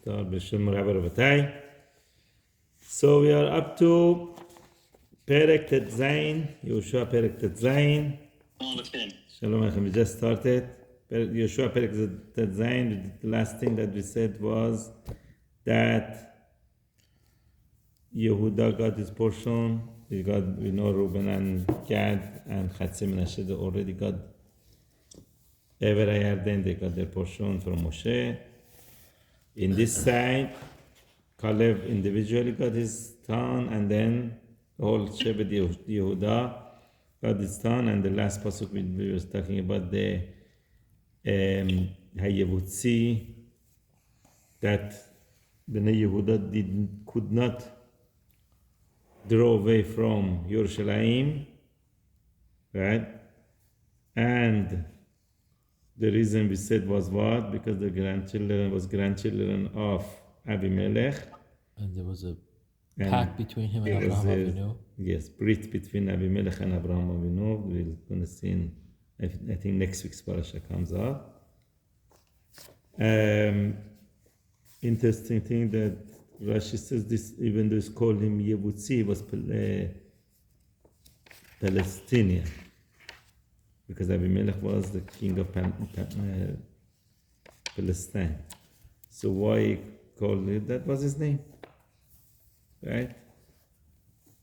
start B'Shem Rabbi. So we are up to Perek Tet Zayin, Yehoshuah Perek Tet Zayin. Shalom Aleichem. We just started. Yehoshuah Perek Tet Zayin. The last thing that we said was that Yehuda got his portion. We know Reuben and Gad and Chatzim and Asher already got Ever Yarden, they got their portion from Moshe. In this side, Caleb individually got his town, and then the whole Shevet Yehuda got his town. And the last pasuk we were talking about the Hayevutzi, that Bnei Yehuda could not draw away from Yerushalayim, right? And the reason we said was what? Because the grandchildren of Abimelech. And there was a pact between him and Abraham Avinu. Yes, brit between Abimelech and Abraham Avinu. We're going to see in, I think next week's parasha comes up. Interesting thing that Rashi says this, even though it's called him Yevutzi, was Palestinian. Because Abimelech was the king of Palestine. So why he called it? That was his name. Right?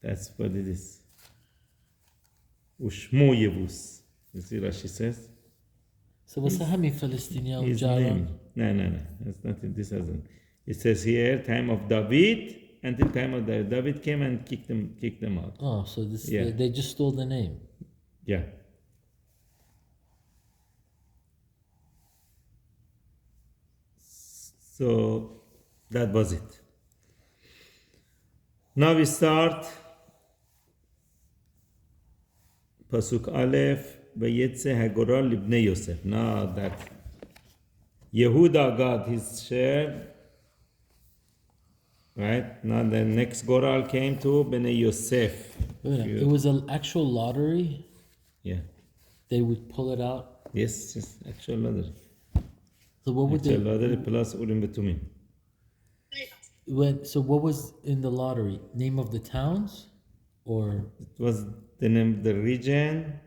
That's what it is. Ushmu Yevus. You see Rashi says? So what's the mean, Palestinian? His name. No. That's not it. This hasn't. It says here, time of David, until time of David. David came and kicked them out. Oh, so this they just stole the name. Yeah. So that was it. Now we start Pasuk Aleph, Vayetze Hagoral Libnei Yosef. Now that Yehuda got his share, right? Now the next Goral came to Bnei Yosef. It was an actual lottery? Yeah. They would pull it out? Yes, actual lottery. So what would actual lottery plus Urim Betumim. So what was in the lottery? Name of the towns? Or? It was the name of the region,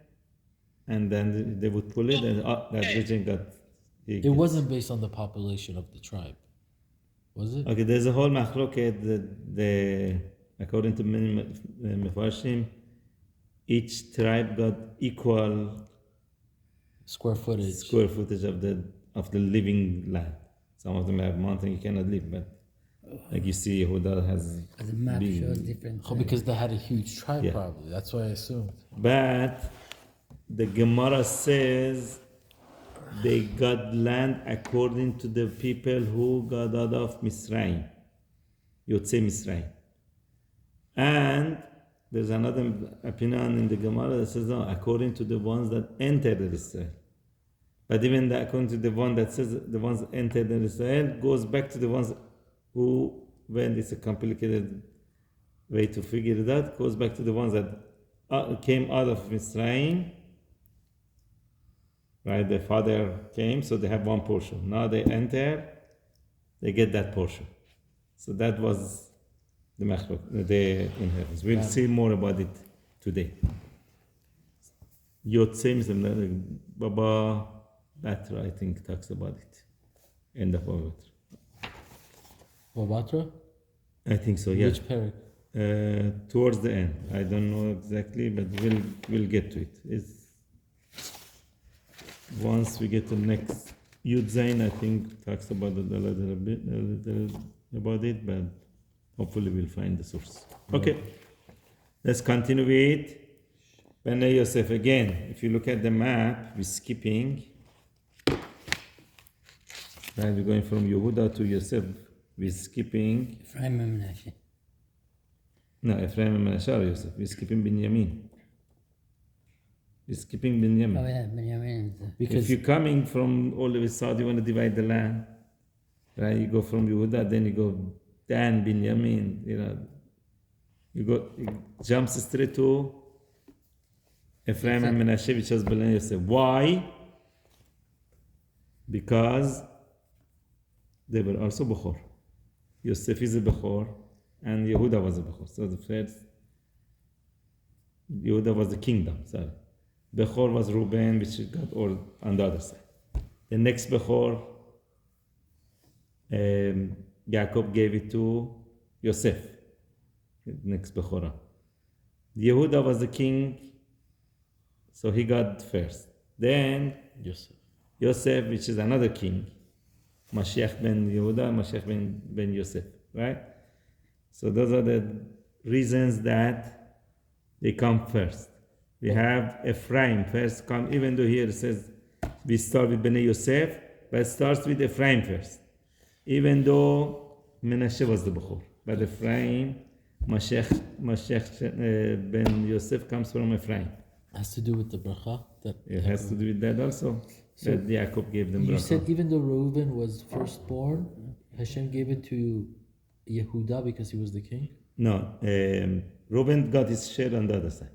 and then they would pull it, and that region got... It wasn't based on the population of the tribe, was it? Okay, there's a whole machloket. According to many Mefarshim, each tribe got equal square footage of the living land. Some of them have mountain you cannot live, but like you see, Yehuda has the map shows different. Oh, because they had a huge tribe, probably. That's why I assumed. But the Gemara says they got land according to the people who got out of Misraim, Yotzei Misraim. And there's another opinion in the Gemara that says no, according to the ones that entered Israel. But even according to the one that says the ones entered in Israel goes back to the ones who, when it's a complicated way to figure it out, goes back to the ones that came out of Misraim. Right, the father came, so they have one portion. Now they enter, they get that portion. So that was the inheritance. We'll see more about it today. Yotzei, Baba Batra, I think, talks about it. End of Baba Batra? I think so, yeah. Which parak? Towards the end. I don't know exactly, but we'll get to it. Once we get to the next Yud Zayin, I think talks about it a little about it, but hopefully we'll find the source. Okay, let's continue with Bnei Yosef again. If you look at the map, we're skipping. Right, we're going from Yehuda to Yosef. We're skipping. Ephraim and Menashe. No, Ephraim and Menashe are Yosef. We're skipping Binyamin. We're skipping Binyamin. Oh, yeah, Benjamin. Because if you're coming from all of a sudden, you want to divide the land, right? You go from Yehuda, then you go Dan, Binyamin, you jump straight to Ephraim and Menashe, which was Bnei Yosef. Why? Because they were also Bukhor. Yosef is a Bechor, and Yehuda was a Bechor. So the first, Yehuda was the kingdom, sorry. Bechor was Reuben, which got all on the other side. The next Bechor, Jacob gave it to Yosef, next Bechorah. Yehuda was the king, so he got first. Then Yosef, which is another king, Mashiach ben Yehuda, Mashiach ben Yosef, right? So those are the reasons that they come first. We have Ephraim first come, even though here it says we start with Bnei Yosef, but it starts with Ephraim first. Even though Menashe was the Bechor, but Ephraim, Mashiach ben Yosef comes from Ephraim. Has to do with the bracha that It has to do with that also. So that Jacob gave them you bracha. said even though Reuben was firstborn, Hashem gave it to Yehuda because he was the king. No, Reuben got his share on the other side.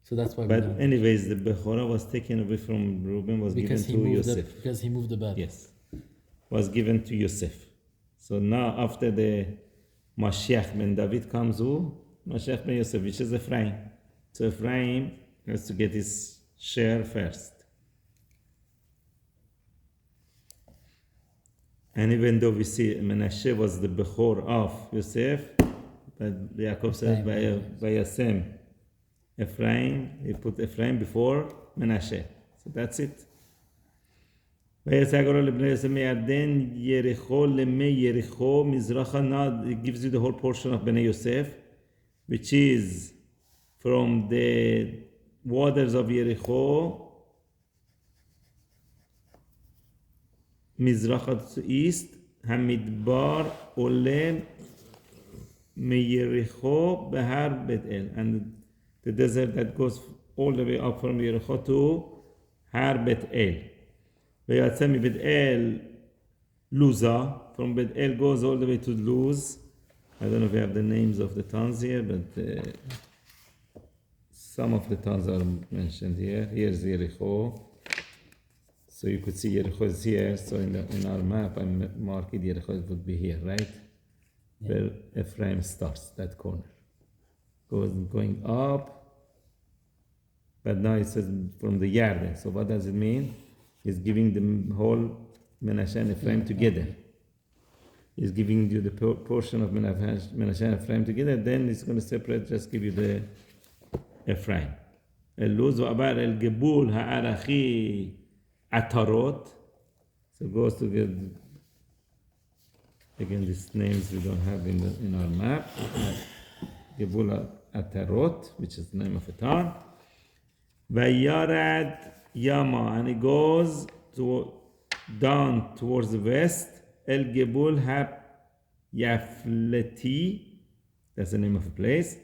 So that's why. But anyways, the Bechorah was taken away from Reuben, was because given to Yosef. Because he moved the bed. Yes, was given to Yosef. So now after the Mashiach ben David comes, who? Mashiach ben Yosef, which is Ephraim. So Ephraim has to get his share first. And even though we see Menashe was the Bechor of Yosef, but Yaakov said by Yasem, Ephraim, he put Ephraim before Menashe. So that's it. It gives you the whole portion of Bnei Yosef, which is from the waters of Yericho, Mizrachat to east, Hamidbar Olem Meyericho Behar Bet El, and the desert that goes all the way up from Yericho to Har Bet El. Veyatzemi Bet El Luza, from Bet El goes all the way to Luz. I don't know if we have the names of the towns here, but some of the towns are mentioned here. Here's Yericho. So you could see Yericho is here. So in our map, I marked it, Yericho would be here, right? Yeah. Where Ephraim starts, that corner. Going up. But now it says from the Yarden. So what does it mean? It's giving the whole Menashe and Ephraim together. It's giving you the portion of Menashe and Ephraim together. Then it's going to separate, just give you the Ephraim. El-Luz wa-Abar el-Gebul ha-Arachi Atarot. So it goes to get, again, these names we don't have in our map. Gebul Atarot, which is the name of a town. Vayarad Yama, and it goes down towards the west. El Gebul Hab Yafleti, that's the name of a place,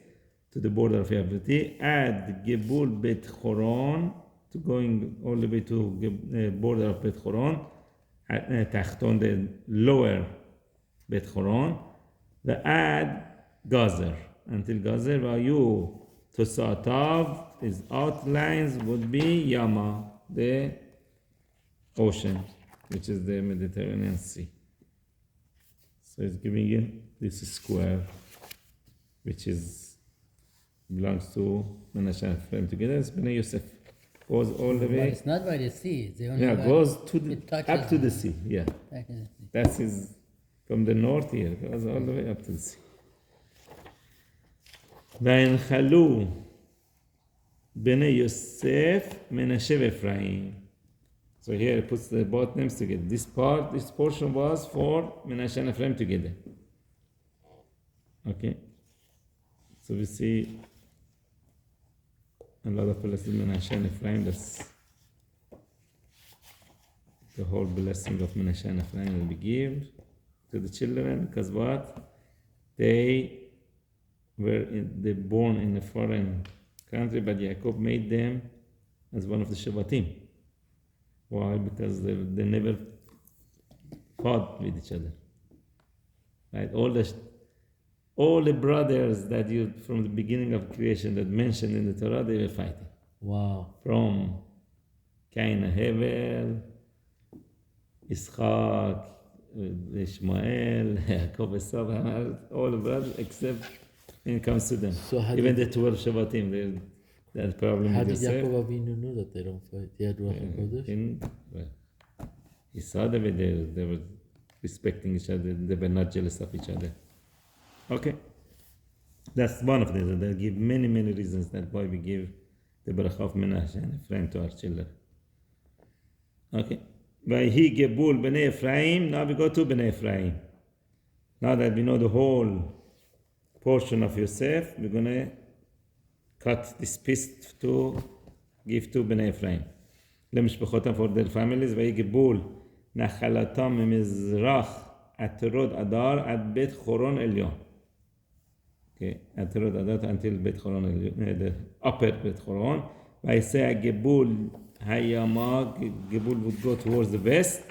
to the border of Yafleti. Add Gebul Bet Choron, to going all the way to border of Bet Choron, Tachton, the lower Bet Choron. The add Gazer, until Gazer, Vayu Tosatav, his outlines would be Yama, the ocean, which is the Mediterranean Sea. So it's giving you this square, which belongs to Menashe and Ephraim together. It's Bnei Yosef. Goes all the way. But it's not by the sea. It's the only Goes to up to the sea. Yeah, touches the sea. that is from the north here. Goes all the way up to the sea. V'enchalu Bnei Yosef Menashe Ephraim. So here it puts the both names together. This portion was for Menashe and Ephraim together. Okay. So we see a lot of places Menashe and Ephraim. That's the whole blessing of Menashe and Ephraim will be given to the children, because what? They were born in a foreign country, but Jacob made them as one of the Shabbatim. Why? Because they never fought with each other. Right? All the brothers that you from the beginning of creation that mentioned in the Torah, they were fighting. Wow. From Cain and Hevel, Yitzchak, Ishmael, Yaakov, Esau, all of brothers except when it comes to them. So how Even did- the 12 Shabbatim, that problem How with did Yosef. Yaakov Avinu know that they don't fight? They had Ruach HaKodesh? He saw them, they were respecting each other, they were not jealous of each other. Okay, that's one of them. They give many reasons that why we give the bracha of Menashe and Ephraim to our children. Okay, Vayhi Gebul Bnei Ephraim. Now we go to Bnei Ephraim. Now that we know the whole portion of Yosef, we're gonna cut this piece to give to Bnei Ephraim. למשפחותם for their families. ויהי גבול נחלתם ממזרח עטרות אדר עד בית חורון עליון. Okay, עטרות אדר until בית חורון עליון, the upper בית חורון. ויעשה הגבול הימה, גבול would go towards the west.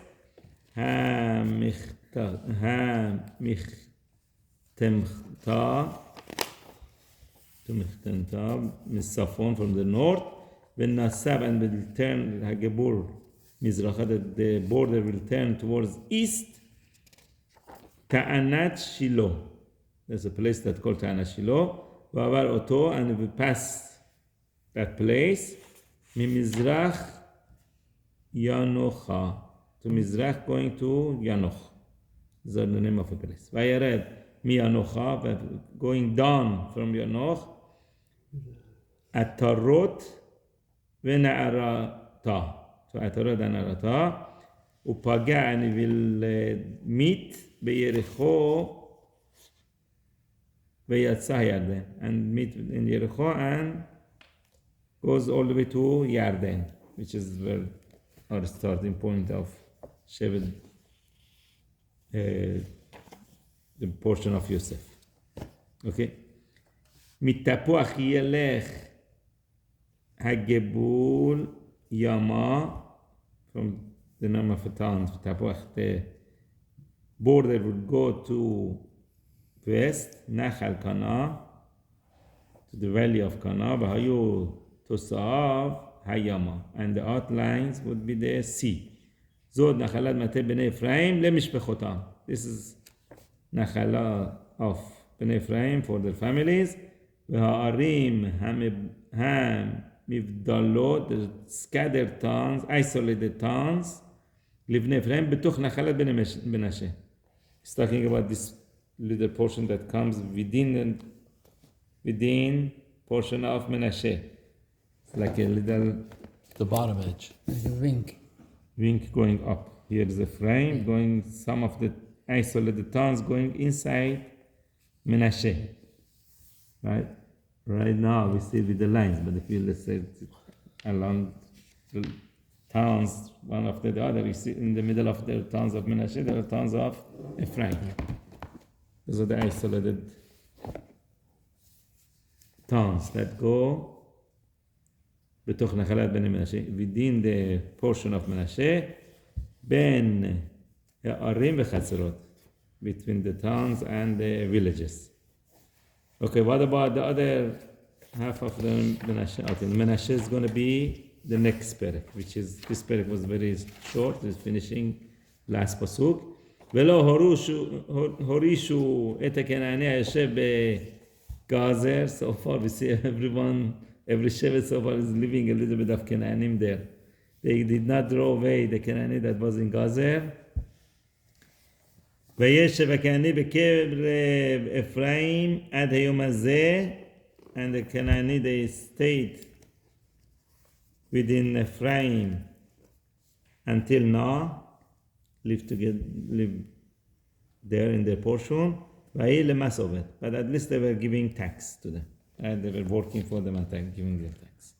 המחתמתה מצפון from the north. ונעשב and will turn הגבור מזרחה, the border will turn towards east. תענת שילה, there's a place that called תענת שילה, ועבר אותו and will pass that place ממזרח ינוחה, to מזרח going to ינוח, that's the name of a place. וירד מיינוחה, going down from ינוח, עטרות ונערתה, so עטרות ונערתה, ופגע and will meet ביריחו ויצא ירדן, and meet in Yericho and goes all the way to Yarden, which is where our starting point of Shevet, the portion of Yosef. Okay? מתפוח ילך הגבול ימה, from the name of a town, תפוח, the border would go to west, נחל קנה, to the valley of Kana, והיו תוסעיו הימה, and the outlines would be the sea. זאת נחלת מטה בני אפרים למשפחותם. This is נחלה of בני אפרים for their families. והערים המבדלות, the scattered towns, isolated towns, לבני אפרים בתוך נחלת בני מנשה. He's talking about this little portion that comes within portion of Menashe. It's like a little The bottom edge. Like a wink. going up. Here is a frame going, some of the isolated towns going inside Menashe. Right? Right now we see with the lines, but if you let's say along the towns, one after the other, you see in the middle of the towns of Menashe, there are towns of Ephraim. Those are the isolated towns that go בתוך נחלת בני מנשה, within the portion of מנשה, בין הערים וחצרות, between the towns and the villages. Okay, what about the other half of the Menashe? Okay, Menashe is going to be the next perek, which is, this perek was very short, it's finishing last pasuk. ולא הורישו את הכנעני היושב בגזר, so far we see every Shevet so far is living a little bit of Canaanim there. They did not draw away the Canaanite that was in Gazer. וישב הכנעני בקבר אפרים עד היום הזה, and the Canaanite they stayed within Ephraim until now, live there in their portion. ויהי למס עובד, but at least they were giving tax to them. And they were working for them and giving them tax.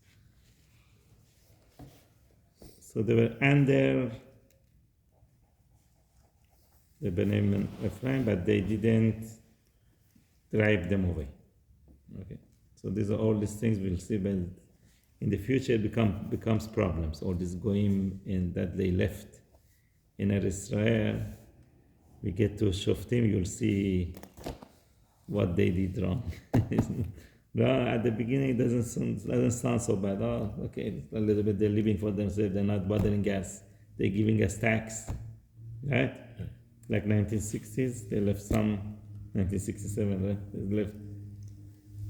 So they were under the Bnei Ephraim, but they didn't drive them away. Okay, so these are all these things we'll see, but in the future it becomes problems. All this goyim in that they left in Israel, we get to Shoftim, you'll see what they did wrong. Well, at the beginning, it doesn't sound so bad. Oh, okay, a little bit, they're living for themselves, they're not bothering us, they're giving us tax, right? like 1960s. They left some 1967. Right? They left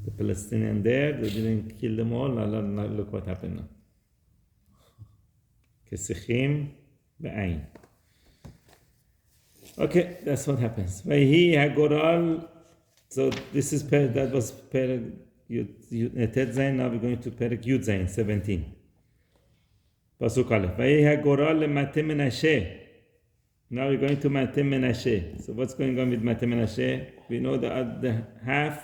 the Palestinian there. They didn't kill them all. Now look what happened now. Kesichim be'ain. Okay, that's what happens. Vayhi hagoral. So this is that was Perek Tet Zayin. Now we're going to Perek Yud Zayin 17. Pasuk Aleph. Vayhi hagoral leMateh Menashe. Now we're going to Mateh Menashe. So what's going on with Mateh Menashe? We know that the half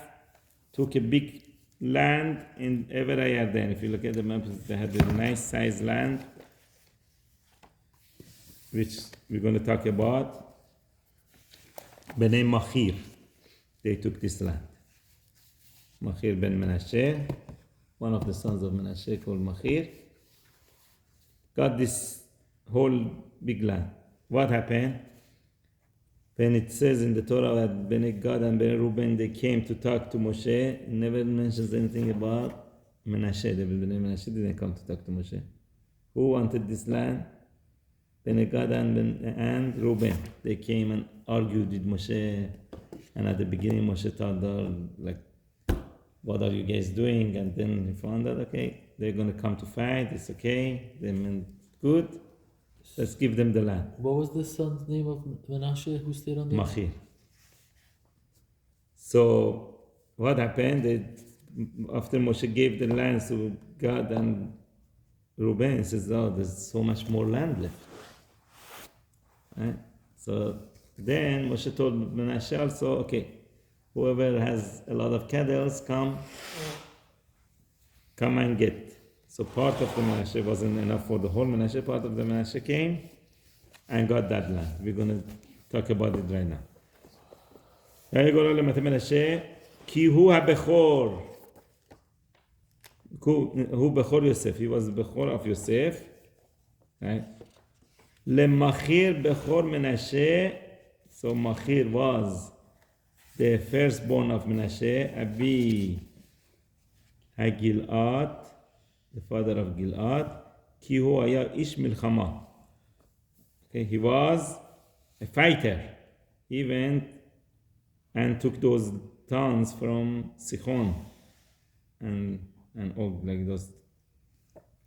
took a big land in Ever HaYarden. If you look at the map, they had a nice sized land, which we're going to talk about. Bnei Machir, they took this land. Machir ben Menashe, one of the sons of Menashe called Machir, got this whole big land. What happened? When it says in the Torah that Bnei Gad and Bnei Reuben, they came to talk to Moshe, it never mentions anything about Menashe. The Bnei Menashe didn't come to talk to Moshe. Who wanted this land? Bnei Gad and Reuben. They came and argued with Moshe. And at the beginning, Moshe thought, like, what are you guys doing? And then he found out, okay, they're going to come to fight. It's okay. They meant good. Let's give them the land. What was the son's name of Menashe who stayed on there? Machir. So what happened? After Moshe gave the land to Gad and Reuben, he says, oh, there's so much more land left. Right? So then Moshe told Menashe also, okay, whoever has a lot of cattle, come and get. So part of the Menashe wasn't enough for the whole Menashe. Part of the Menashe came and got that land. We're going to talk about it right now. Ki hu ha-bechor. Hu bechor Yosef. He was the bechor of Yosef. Right? Le-machir bechor Menashe. So Machir was the firstborn of Menashe. Abi ha-Gilad, the father of Gilad. Ki hu haya ish milchama. Okay, he was a fighter. He went and took those towns from Sichon and Og, like those,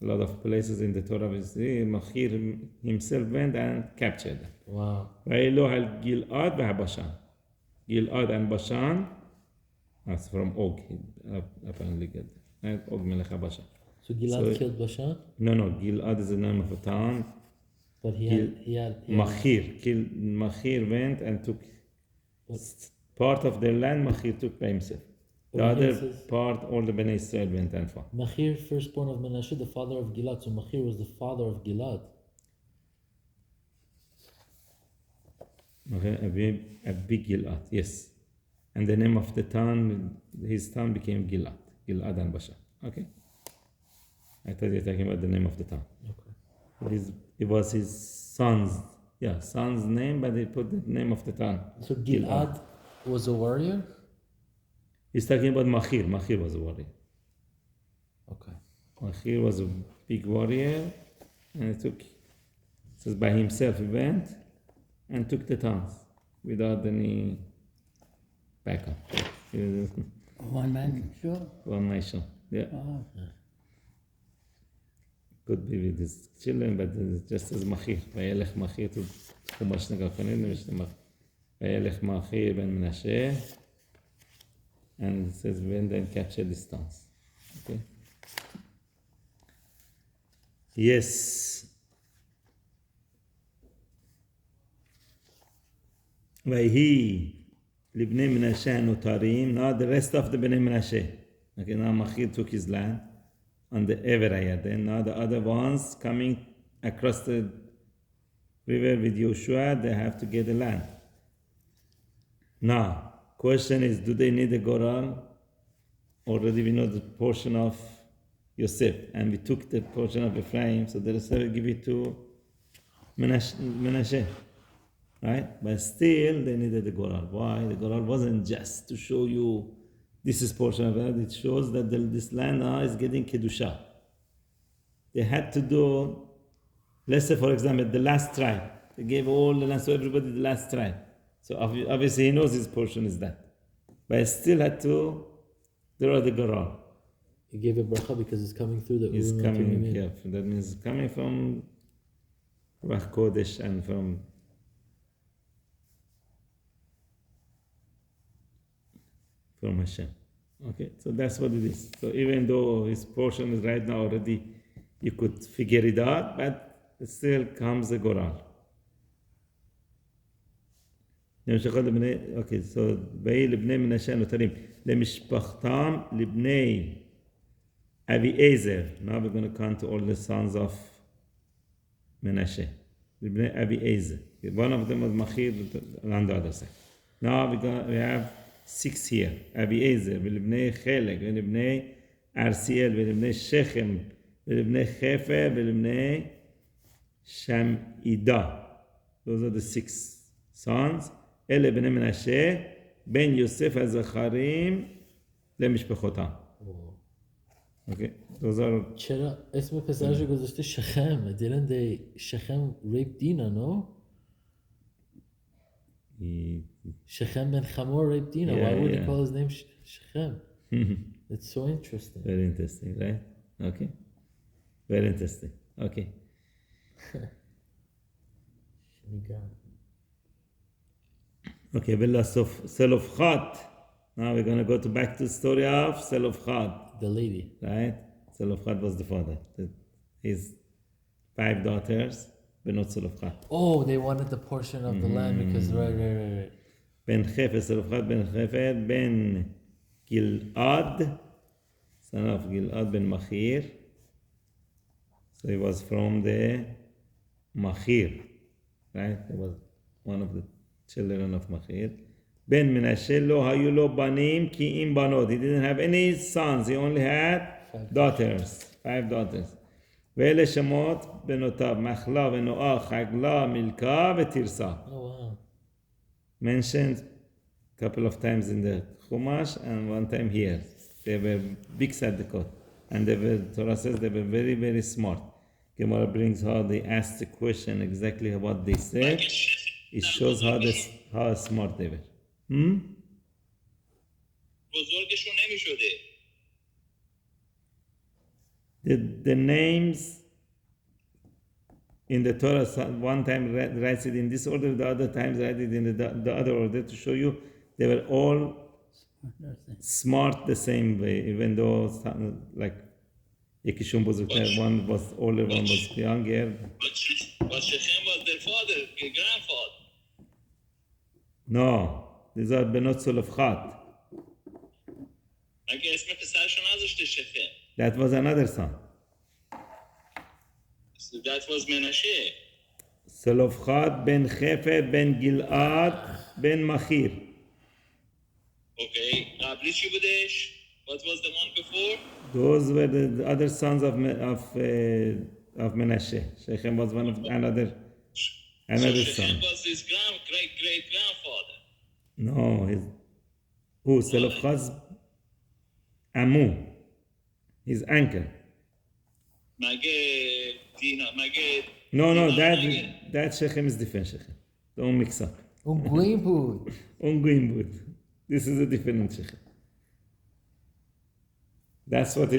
a lot of places in the Torah. Machir himself went and captured them. Wow. Vayelo al Gilad v'Bashan. Gilad and Bashan, that's from Og, apparently. Og melech Bashan. So Gilad killed Bashan? No, Gilad is the name of a town. But he had Machir went and took part of their land. Machir took by himself. The other part, all the Bnei Israel went and fought. Machir, firstborn of Menashe, the father of Gilad. So Machir was the father of Gilad. A big Gilad, yes. And the name of the town, his town became Gilad and Bashan. Okay? I thought you were talking about the name of the town. Okay. It was his son's name, but they put the name of the town. So Gilad was a warrior? He's talking about Machir. Machir was a warrior. Okay. Machir was a big warrior, and it says by himself he went and took the towns without any backup. One man show? One nation. Yeah. Oh. Could be with his children, but it's just as Machir. Vayelech Machir to Chumash Nagachanin, Vayelech Machir ben Menashe, and it says when then capture these towns. Okay. Yes. Vayhi libnei Menashe notarim. Now the rest of the Bnei Menashe. Okay, now Machir took his land on the Ever HaYarden. Now the other ones coming across the river with Yehoshuah, they have to get the land. Now, question is, do they need a Goral? Already we know the portion of Yosef, and we took the portion of Ephraim, so the rest will give it to Menashe. Right? But still, they needed the Goral. Why? The Goral wasn't just to show you this is portion of it. It shows that this land now is getting Kedusha. They had to do, let's say for example, the last tribe, They gave all the land, so everybody the last tribe. So obviously he knows his portion is that. But he still had to draw the Goral. He gave a bracha because it's coming through the He's Urim and coming, Thummim. yeah, that means coming from Ruach Kodesh and from Hashem. Okay, so that's what it is. So even though his portion is right now already, you could figure it out, but it still comes the Goral. Okay, so באי לבני מנשה הנותרים למשפחתם לבני Abiezer. Now we're going to count all the sons of Menashe. לבני Abiezer. One of them was Machir on the other side. Now we have 6 here. Abiezer, ולבני חלק, ולבני ארסיאל, ולבני שכם, ולבני חפר, ולבני שמעידה. Those are the 6 sons. אלה בני מנשה, בן יוסף הזכרים למשפחותם. Okay, those are... چرا اسم پسرش رو گذاشته شخم؟ Didn't they شخم rape Dina, no? Shechem ben Chamor raped Dina. Why would he call his name Shechem? It's so interesting. Very interesting, right? Okay. Very interesting. Okay. Okay, Villa Selofchat. Now we're going to go back to the story of Selofchat. The lady. Right? Selofchat was the father. His 5 daughters, Benot Selofchat. Oh, they wanted the portion of the land because, right. Ben Chefer, Selofchat Ben Chefer, Ben Gilad, son of Gilad Ben Machir. So he was from the Machir, right? He was one of the children of Machir. Ben Menashe lo hayu lo banim ki im banot. He didn't have any sons. He only had 5 daughters. ואלה שמות בנותיו, מחלה ונועה, חגלה, מילכה ותרסה. Oh, wow. Mentioned a couple of times in the Chumash and one time here. They were big sadikot. And Torah says they were very, very smart. Gemara brings how they asked the question exactly what they said. It shows how smart they were. بزرگشون نمیشده. The names in the Torah, one time writes it in this order, the other times write it in the other order to show you they were all smart the same way, even though like Yekishun Buzukter, one was older, one was younger. But Shechem was their father, their grandfather. No, these are Benot Selofchat. مگه اسم پسرشون نذاشته شکم. That was another son. So that was Menashe. Selofchat ben Chefer ben Gilad ben Machir. Okay, قبلی چی بودش? What was the one before? Those were the other sons of Menashe. Shechem was one of another So son. Shechem was his great grandfather. No, Selofchat's Amu, his uncle. مگه دینا مگه No, that Shechem is different Shechem. Don't mix up. Unguim. This is a different Shechem. That's what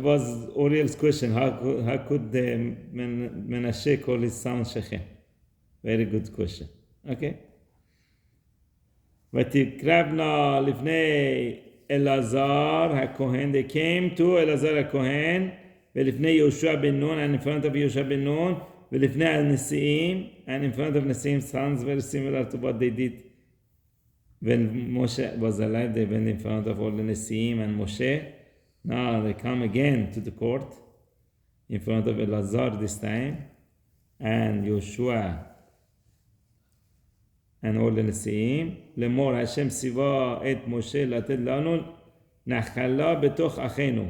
was Uriel's question. How could the Menashe call his son Shechem? Very good question. Okay. ותקרבנה לפני אלעזר הכהן. They came to Elazar הכהן ולפני יהושע בן נון and in front of Yehoshua ben Nun ולפני הנשיאים and in front of Nesiim. Sounds very similar to what they did when Moshe was alive. They went in front of all the Nesiim and Moshe. Now they come again to the court in front of Elazar this time and Yehoshua and all the Nesiim. לאמור השם ציווה את משה לתת לנו נחלה בתוך אחינו.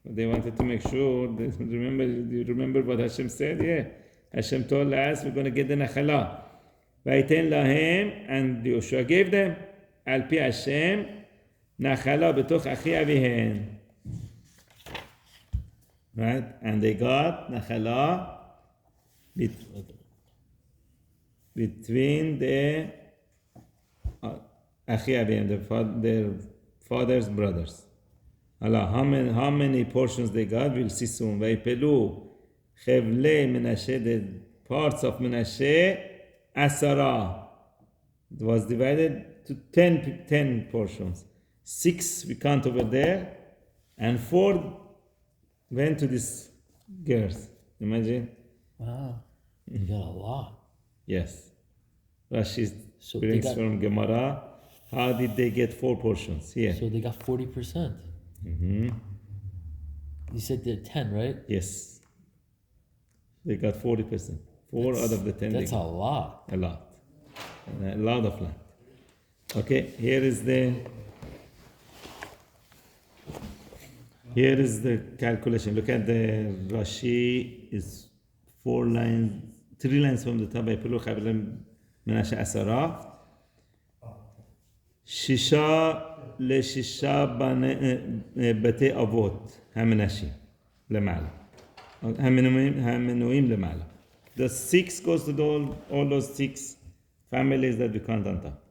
They wanted to make sure, you remember what Hashem said? Yeah. Hashem told us we're going to get the נחלה. ויתן להם, and Yehoshua gave them, על פי השם, נחלה בתוך אחי אביהם. Right? And they got נחלה between the Achi Abiyim, their father's brothers. Allah, how many portions they got? We'll see soon. Vaypelu Chevle Menashe, the parts of Menashe, Asara. It was divided to 10 portions. 6 we count over there, and 4 went to these girls. Imagine. Wow. You got a lot. Yes. Rashi So brings they got- from Gemara. How did they get 4 portions? Here. So they got 40%. You said they're 10, right? Yes. They got 40%. 4 out of the 10 That's they a got. lot. A lot. A lot of land. Okay, here is the calculation. Look at the Rashi is 3 lines from the top. Vaypelu Chevle Menashe Asara. שישה לשישה בתי אבות המנשים למעלה. המנויים למעלה. The 6 goes to all those 6 families that we count on top.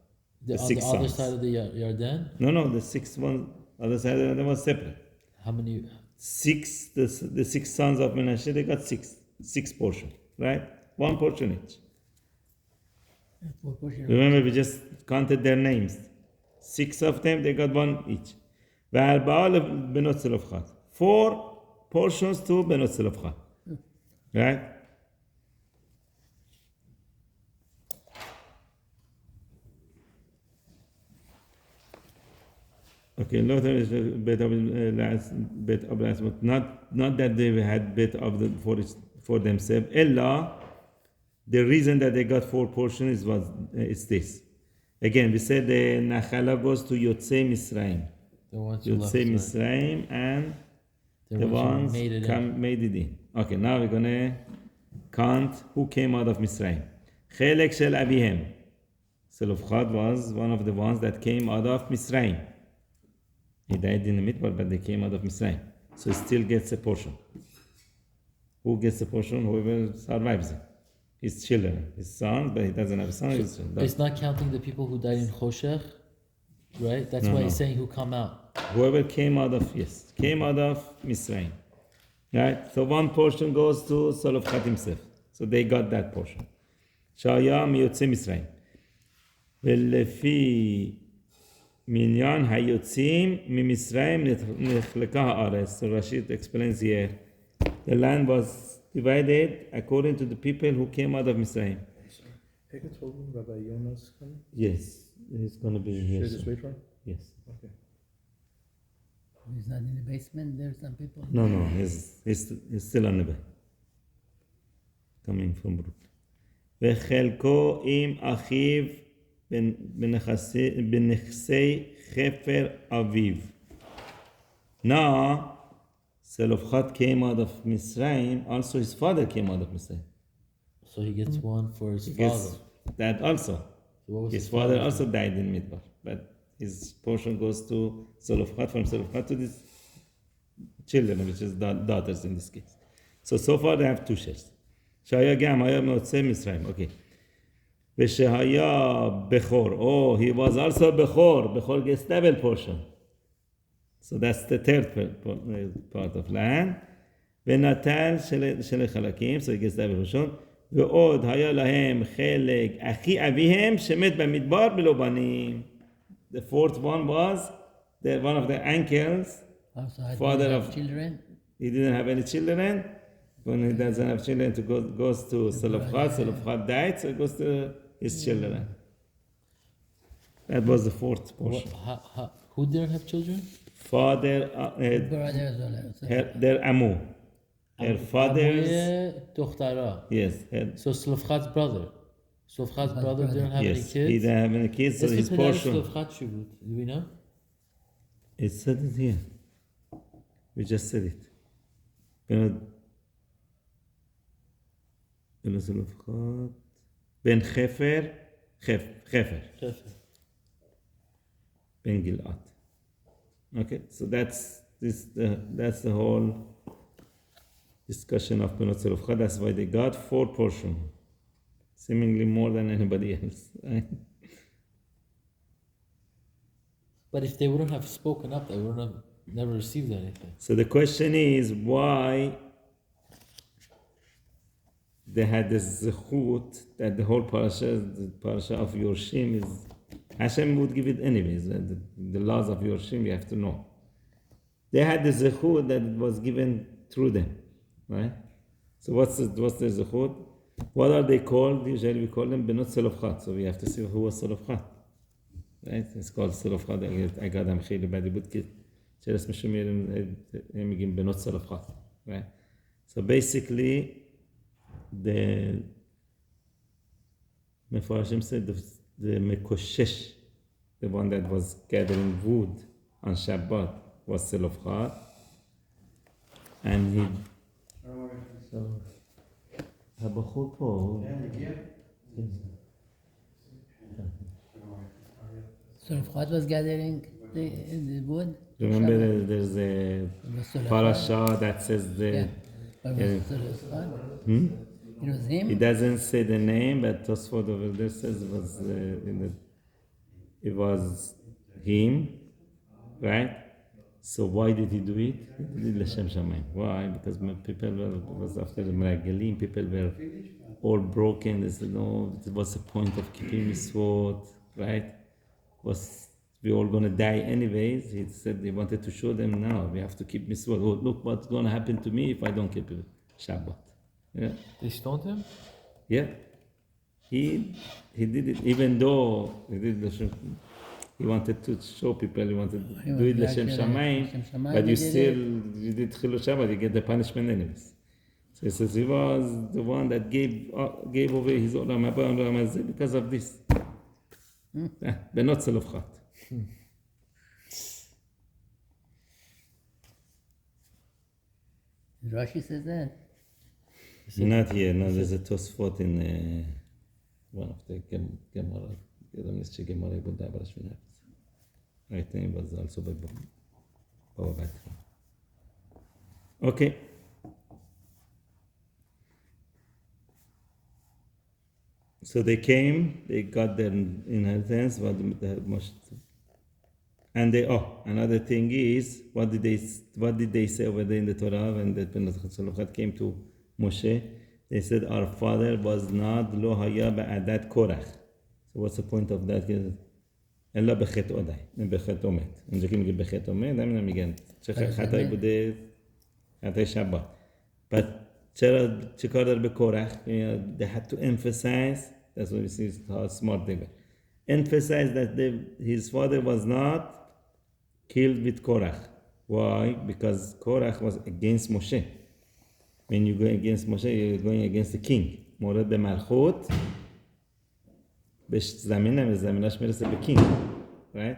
On six the other sons. side of the Yarden? No, the 6th one, other side of the Yarden was separate. How many? 6, the 6 sons of Menashe, they got 6 portions, right? 1 portion each. Remember, we just counted their names. 6 of them, they got 1 each. וארבעה בנות צלופחד. 4 portions to בנות צלופחד. Right? Okay, not that they had bet of the for themselves. Ella, the reason that they got 4 portions is this. Again, we said the Nachala goes to Yotzei Misraim. The ones who left. Yotzei Misraim and the ones made it made it in. Okay, now we're gonna count who came out of Misraim. Chelek shel Avihem. Selofchad was one of the ones that came out of Misraim. He died in the Midbar, but they came out of Misraim. So he still gets a portion. Who gets a portion? Whoever survives it. His children, his sons, but he doesn't have a son. It's not counting the people who died in Choshech, right? That's why he's saying who come out. Whoever came out of Misraim. Right? So 1 portion goes to Selofchad himself. So they got that portion. Shaya miyotze Misraim. ולפי מניין היוצאים ממצרים נחלקה הארץ. So Rashid explains here. The land was divided according to the people who came out of Misraim. Pega told me Rabbi Yonah's coming. Yes, he's going to be here. Should I just wait for him? Yes. Okay. He's not in the basement. There are some people. No, he's still on the way. Coming from Brooklyn. וחלקו עם אחיו בנכסי חפר אביו. Now, Selofchad came out of Misraim, also his father came out of Misraim. So he gets 1 for his He father. gets that also. So what was His father also died in Midbar, but his portion goes to Selofchad, from Selofchad to his children, which is daughters in this case. So far they have 2 shares. שהיה גם היה מיוצאי מצרים, okay. ושהיה בכור, he was also בכור gets double portion. So that's the 3rd part of land. ונטל שני חלקים, so he gets double portion. ועוד היה להם חלק אחי אביהם שמת במדבר בלא בנים. The 4th one was one of the uncles, Also, I father don't of have children. he didn't have any children. When he doesn't have children, goes to Selofchad died, so it goes to his children. That was the 4th portion. Who didn't have children? Father, Brothers also. their Amu. Her father's, عموی دخترها. yes, So Selofchad's brother. Selofchad's brother didn't have any yes, kids. he didn't have any kids, so اسم his پدر portion. Selofchad چی بود? Do we know? It said it here. We just said it. Ben Chefer, Ben Gilad. Okay, so that's the whole discussion of Benot Zelofchad. That's why they got 4 portions. seemingly more than anybody else. Right? But if they wouldn't have spoken up, they wouldn't have never received anything. So the question is why they had this zechut that the whole parasha of Yorshim is, Hashem would give it anyways. The laws of Yorshim you have to know. They had the zechut that it was given through them, right? So what's the zechut? What are they called? Usually we call them benot selofchat. So we have to see who was selofchat, right? It's called selofchat. אגדם חיילי בדיבוד של הסמשום הם מגיעים בנות selofchat, right? So basically the Mefarshim said the Mekoshesh, the one that was gathering wood on Shabbat, was selofchat, and he. So, הבחור פה. So Fuad was gathering the wood. Remember, there's a parasha that says the. But was it was him. It doesn't say the name, but Tosfot over there says it was him, right? So why did he do it? He did L'Shem Shamayim. Why? Because people was after the Meragelim, people were all broken. They said, no, what's the point of keeping mitzvot, right? We all going to die anyways. He said he wanted to show them now, we have to keep mitzvot. Oh, look what's going to happen to me if I don't keep Shabbat. Yeah. They stoned him? Yeah. He did it, even though he did L'Shem. He wanted to show people, he wanted to do it L'Shem Shamayim, but you did Chilul Shabbat, you get the punishment anyways. So he says he was the one that gave away his Olam Haba and Olam Hazeh because of this. But not selofchat. Rashi says that. Not here, no, there's a Tosfot in one of the Gemara. I think it was also by Baba Batra. Okay. So they came, they got their inheritance, and another thing is, what did they say over there in the Torah when the Penach came to Moshe? They said, our father was not lo haya ba'adat Korach. So what's the point of that? אלא בחטא עודי, בחטא עומד. אם זה כאילו בחטא עומד, אני מגן. חטאי בודה, חטאי שבת. But Chikadar Bekorach, they had to emphasize, that's what we see how smart they were. Emphasize that his father was not killed with Korach. Why? Because Korach was against Moshe. When you go against Moshe, you're going against the king. מורד במלכות, זמינش میرسه به king, right?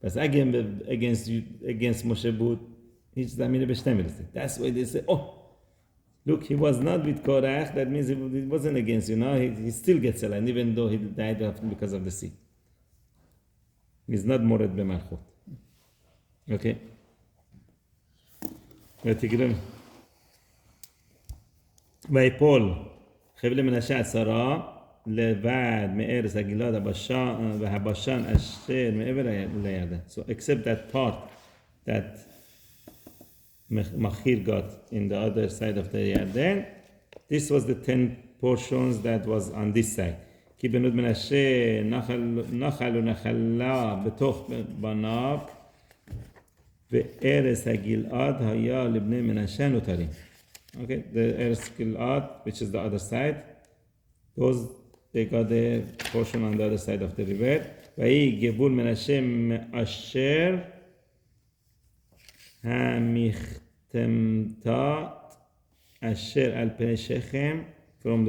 پس اگه against Moshe بود هیچ زمینی بهش نمیرسه. That's why they say, look, he was not with Korach, that means it wasn't against you. Now he still gets a land, even though he died because of the sea. He's not mored במלכות. Okay? ותגרם. ויפול חבל מנשה 10 לבד מארץ הגלעד והבשן אשר מעבר לירדן. So except that part that Machir got in the other side of the Yarden, this was the 10 portions that was on this side. כי בנות מנשה נחל ונחלה בתוך בניו וארץ הגלעד היה לבני מנשה נותרים. Okay, the Eretz Gilad, which is the other side, those they got the portion on the other side of the river. ויהי גבול מנשה מאשר המכתמתה אשר על פני שכם, from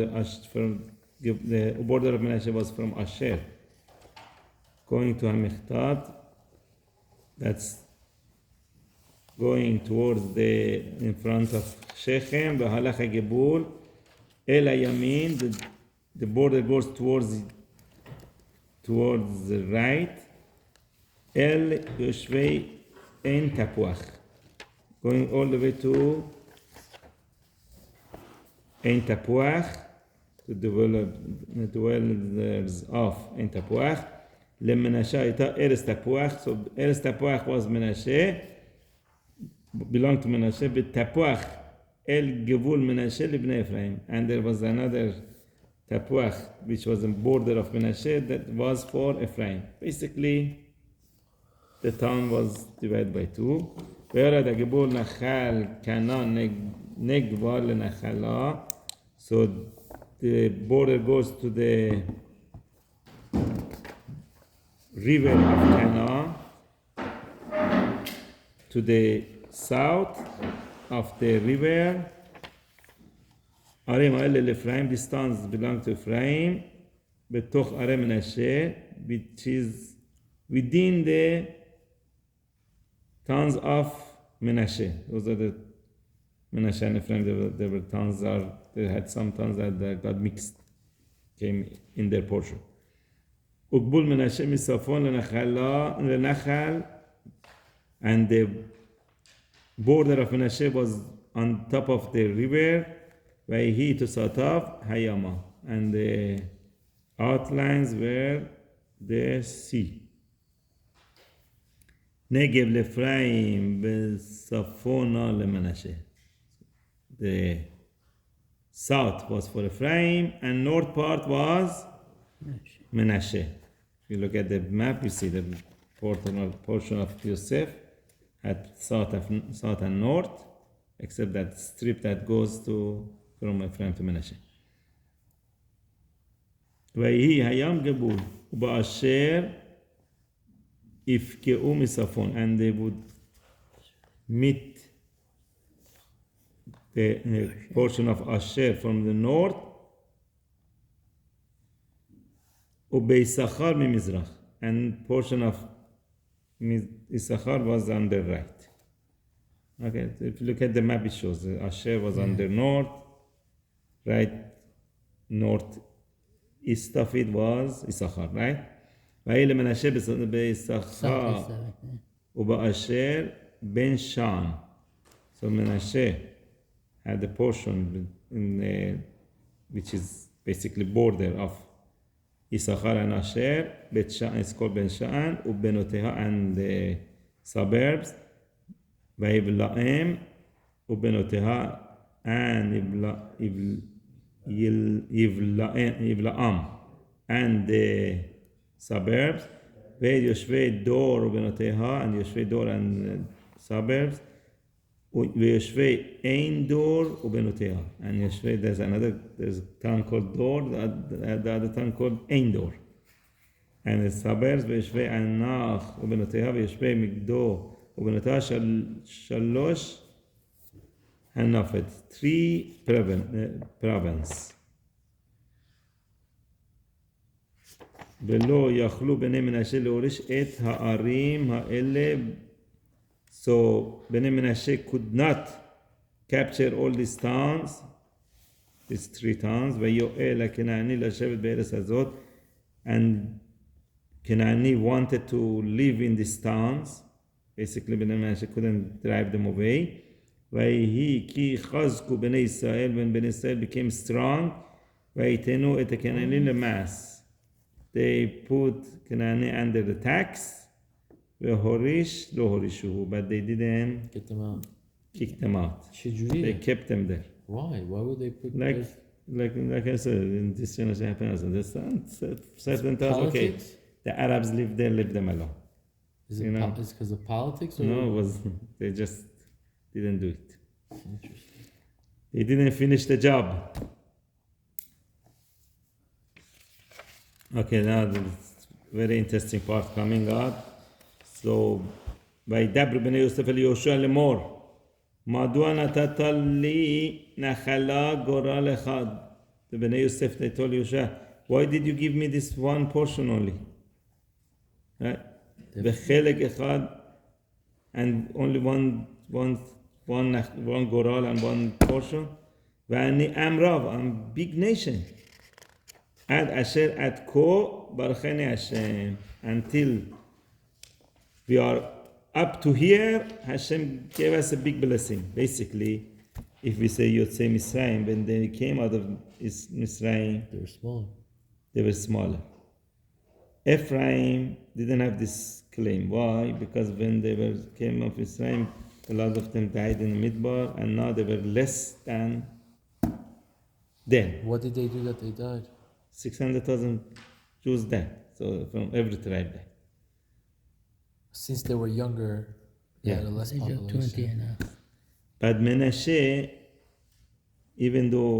the border of Menashe was from Asher, going to Hamiktat, that's going towards in front of Shechem, והלך הגבול אל הימין, the border goes towards the right, אל יושבי עין תפוח, going all the way to עין תפוח, to dwellers of in Tapuach. Lemenashe הייתה ארץ תפוח. So ארץ תפוח was Menashe, belonged to Menashe, but Tapuach El Gevul Menashe Libnei Ephraim. And there was another Tapuach, which was a border of Menashe, that was for Ephraim. Basically, the town was divided by two. וירד הגבול נחל קנן נגבה לנחלה. So the border goes to the river of Canaan, to the south of the river. ערים האלה לאפרים, these towns belong to Ephraim, בתוך ערי מנשה, which is within the towns of Menashe. Those are the Menashe and Ephraim. There were towns, they had some towns that got mixed, came in their portion. Uqbul Menashe misafon lenachal, and the border of Menashe was on top of the river. Vayhi to Satav Hayama, and the outlines were the sea. Negev Lephraim Besafona Lemenashe. The south was for Ephraim, and north part was Menashe. If you look at the map, you see the portion of Yosef had south and north, except that strip that goes from Ephraim to Menashe. ויהי הים גבול, ובאשר יפקעו מספון, and they would meet the portion of Asher from the north, וביששכר ממזרח, and portion of Issachar was on the right. Okay, so if you look at the map, it shows Asher was on the north, right, north east of it was Issachar, right? ויהי למנשה ביששכר ובאשר בן שן. So Menashe had a portion which is basically border of Issachar and Asher. Bet Shan is called Ben Shan, ובנותיה and the suburbs. ויבלעם ובנותיה and Yivlaam and the suburbs. ויושבי דור ובנותיה and יושבי דור and suburbs. ויושבי אין דור ובנותיה and יושבי, there's a town called Dor, the other town called Ein Dor. And the suburbs, ויושבי ענך ובנותיה ויושבי מגדו ובנותיה שלוש הנפת, 3 province. ולא יכלו בני מנשה להוריש את הערים האלה. So בני מנשה could not capture all these towns, these 3 towns. ויואל הכנעני לשבת בארץ הזאת, and Kenani wanted to live in these towns. Basically בני מנשה couldn't drive them away. ויהי כי חזקו בני ישראל, when בני ישראל became strong, ויתנו את הכנעני למס. They put Kenani under the tax, והוריש לא הורישו, but they didn't Get them out. kick them out. شجورية. They kept them there. Why? Why would they put Like I said, in this generation happens, certain times, okay, politics? the Arabs live there, leave them alone. Is You it know? it's because of politics? Or No, it was, they just didn't do it. Interesting. They didn't finish the job. Okay, now the very interesting part coming up. So, וידבר בני יוסף אל יהושע לאמור, מדוע נתת לי נחלה גורל אחד? The בני יוסף, they told Yehoshuah, why did you give me this one portion only? Right? בחלק אחד, and only one גורל and one portion. ואני עם רב, I'm big nation. עד אשר עד כה ברכני השם, until we are up to here, Hashem gave us a big blessing. Basically, if we say Yotzei Misraim, when they came out of Misraim, They were smaller. they were smaller. Ephraim didn't have this claim. Why? Because when they came out of Misraim, a lot of them died in the Midbar, and now they were less than then. What did they do that they died? 600,000 Jews died. So from every tribe died. Since they were younger, they had a less Age of 20 population. and a half. But Menashe, even though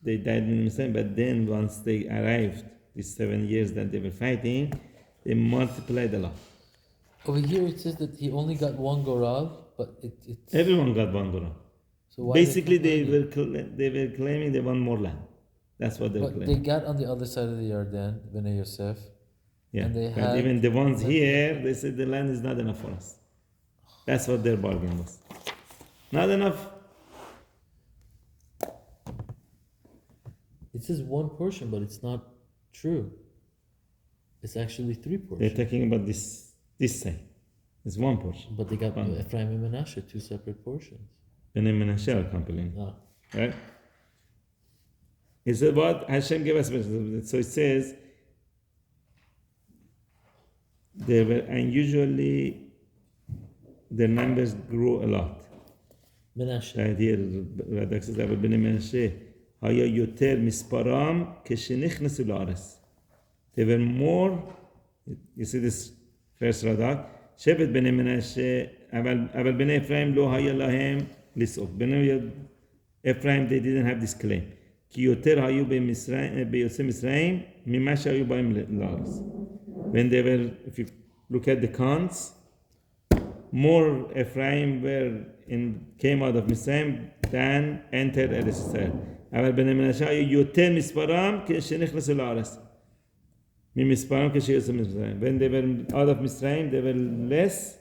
they died in Misraim, but then once they arrived, these 7 years that they were fighting, they multiplied a lot. Over here it says that he only got one Gorav, but it's... Everyone got one Goran. So why Basically, they complaining? were claiming they want more land. That's what they were But they claiming. got on the other side of the Yarden, Bnei Yosef. Yeah. and they But had- even the ones here, they said the land is not enough for us. That's what their bargain was. Not enough. It says one portion, but it's not true. It's actually three They're portions. talking about this side. It's one portion. But they got One. Ephraim and Menashe, two separate portions. Bnei Menashe are complaining. Ah. Right? He said, what Hashem gave us. So it says, they were unusually, their numbers grew a lot. Menashe. Right here, Radak says, אבל בני מנשה היה יותר מספרם כשנכנסו לארץ. They were more, you see this first Radak, שבט בני מנשה, אבל בני אפרים לא היה להם לסעוק. בני אפרים, they didn't have this claim. כי יותר היו ביוצאי מצרים ממה שהיו בהם לארץ. When they were, if you look at the counts, more Ephraim came out of Mitzrayim than entered Eretz Israel. אבל בני מנשה היו יותר מספרם כשנכנסו לארץ. ממספרם כשיוצאו מצרים. When they were out of Mitzrayim, they were less,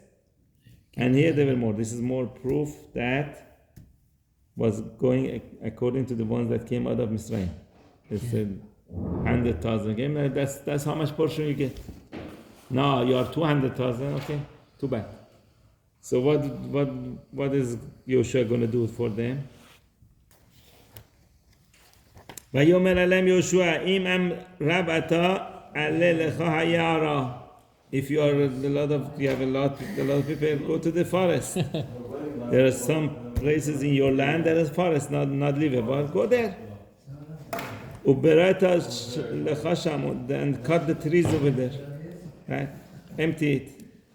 and here they were more. This is more proof that was going according to the ones that came out of Mitzrayim. They said 100,000 again. That's how much portion you get. No, you are 200,000. Okay, too bad. So what is Yehoshuah going to do for them? ויאמר עליהם יהושע אם עם רב אתה עלה לך היערה. If you are you have a lot of people, go to the forest. There are some places in your land that is forest, not livable. Go there. ובראת לך שם, and cut the trees over there. Right? Empty it.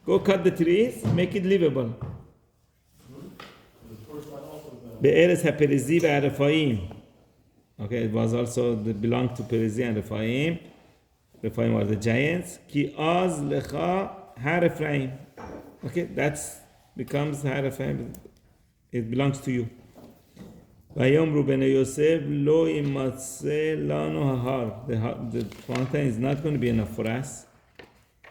Go cut the trees, make it livable. בארץ הפריזי והרפאים. Okay, it was also belonged to Perizi and Rephaim. Rephaim were the giants. Ki az lecha har Ephraim. Okay, that becomes har Ephraim. It belongs to you. Vayomru bnei Yosef lo imatze lanu hahar. The fountain is not going to be enough for us.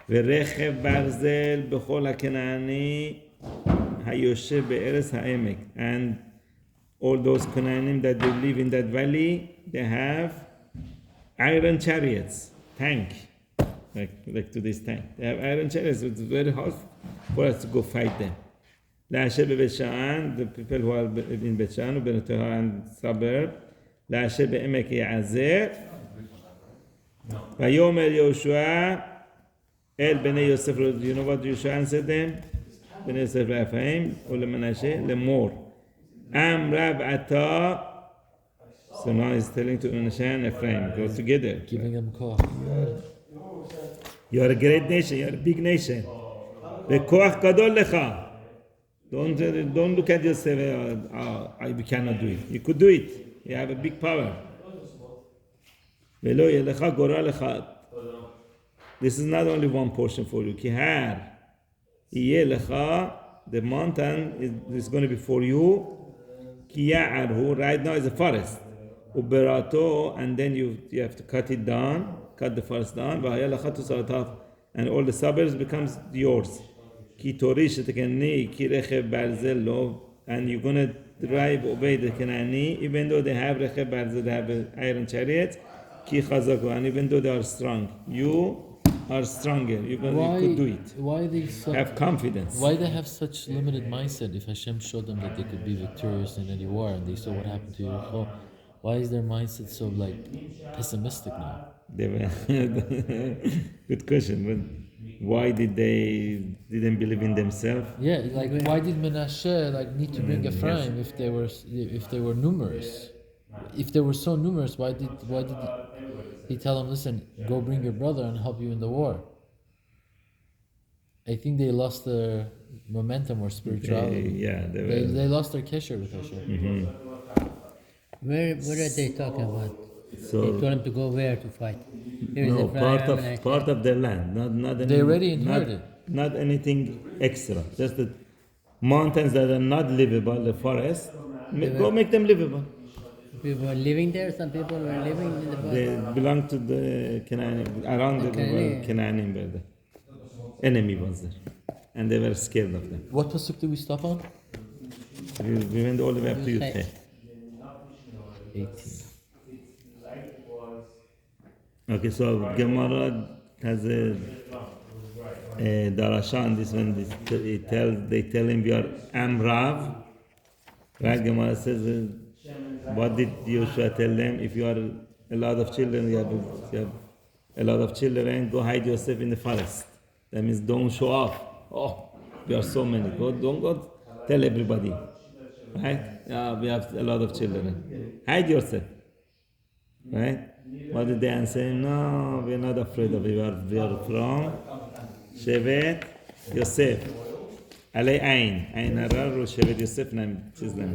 Verechev barzel bechol haKenani hayoshev be'eretz ha'emek. And all those Canaanim that they live in that valley, they have iron chariots, tank, like to this tank. They have iron chariots. It's very hard for us to go fight them. La'asher beBeit Sha'an, the people who are in Beit Sha'an, Ubenotah and suburb. La'asher be'emek Yazer. Vayomer Yehoshuah el bnei Yosef. You know what Yehoshuah answered them? Bnei Yosef le'Ephraim u'leMenashe le'mor. Am Rab Ata. So now he's telling to Menashe and Ephraim, go together. Giving them koch. You are a great nation, you are a big nation. Ve'koach gadol lecha. Don't look at yourself, you cannot do it. You could do it. You have a big power. Ve'lo yelecha gora lecha. This is not only one portion for you. Kihar. Yeh lecha. The mountain is going to be for you. Kiya'arhu, right now is a forest. Uberato, and then you have to cut it down, cut the forest down. And all the suburbs becomes yours. Ki torish tekeni ki rechev barzel, and you're going to drive obey the Kenani, even though they have rechev barzel, they have iron chariots. Ki chazako, and even though they are strong, you are stronger. You Why could do it. Why they so? Have confidence. Why they have such limited mindset? If Hashem showed them that they could be victorious in any war, and they saw what happened to Yehoshuah, why is their mindset so like pessimistic now? They were good question. But why did they didn't believe in themselves? Yeah, like why did Menashe like need to bring Ephraim if they were numerous? If they were so numerous, why did he tell them, listen, go bring your brother and help you in the war? I think they lost their momentum or spirituality. They lost their kesher with Hashem. Where are they talking about? So They told him to go where to fight? Here is no, Ephraim part of their land, not They already inherited. not anything extra. Just the mountains that are not livable, the forest. Go make them livable. People were living there. Some people were living in the They forest. belong to the Canaan, around the Canaanim were there. Enemy was there, and they were scared of them. What pasuk did we stop on? We went all the way up to Yud. 18. Okay, so Gemara has a darasha on this one. They tell him we are Amrav. Right? Gemara says, what did Yehoshuah tell them? If you are a lot of children, you have a lot of children, go hide yourself in the forest. That means don't show off. Oh, we are so many. Don't go tell everybody. Right? Yeah, we have a lot of children. Hide yourself. Right? What did they answer? No, we are not afraid of it. We are from Shevet Yosef. Alei Ain. Ain Harar, Shevet Yosef, chizlam.